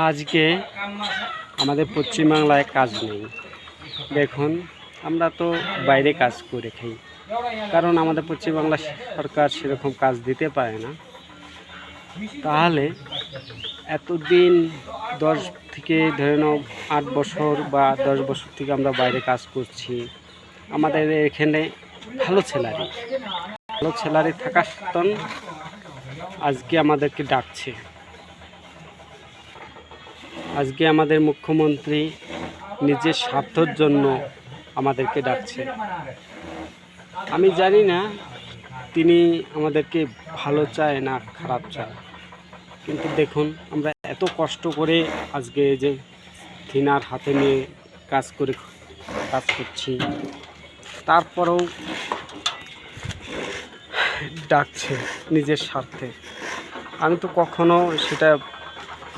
আজকে আমাদের পশ্চিমবাংলায় কাজ নেই। দেখুন, আমরা তো বাইরে কাজ করে খাই, কারণ আমাদের পশ্চিমবাংলা সরকার সেরকম কাজ দিতে পারে না। তাহলে এতদিন 10 থেকে ধরে নাও 8 বছর বা 10 বছর থেকে আমরা বাইরে কাজ করছি। আমাদের এখানে ভালো স্যালারি থাকা সত্ত্বেও আজকে আমাদেরকে ডাকছে। আজকে আমাদের মুখ্যমন্ত্রী নিজের স্বার্থের জন্য আমাদেরকে ডাকছে। আমি জানি না তিনি আমাদেরকে ভালো চায় না খারাপ চায়, কিন্তু দেখুন, আমরা এত কষ্ট করে আজকে যে থিনার হাতে নিয়ে কাজ করছি, তারপরেও ডাকছে নিজের স্বার্থে। আমি তো কখনো সেটা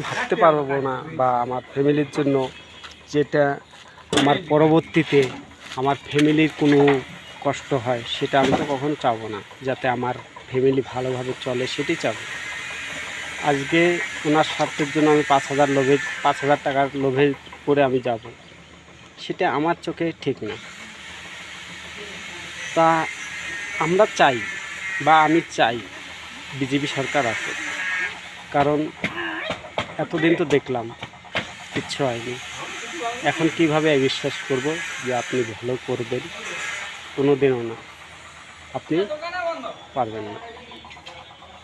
ভাবতে পারবো না, বা আমার ফ্যামিলির জন্য যেটা আমার পরবর্তীতে আমার ফ্যামিলির কোনো কষ্ট হয় সেটা আমি তো কখনো চাবো না। যাতে আমার ফ্যামিলি ভালোভাবে চলে সেটাই চাবো। আজকে ওনার স্বার্থের জন্য আমি 5,000 টাকার লোভে পড়ে আমি যাব, সেটা আমার চোখে ঠিক না। তা আমরা চাই, বা আমি চাই বিজেপি সরকার আসুক, কারণ এতদিন তো দেখলাম কিচ্ছু হয়নি। এখন কিভাবে বিশ্বাস করব যে আপনি ভালো করবেন? কোনো দিনও না, আপনি পারবেন না।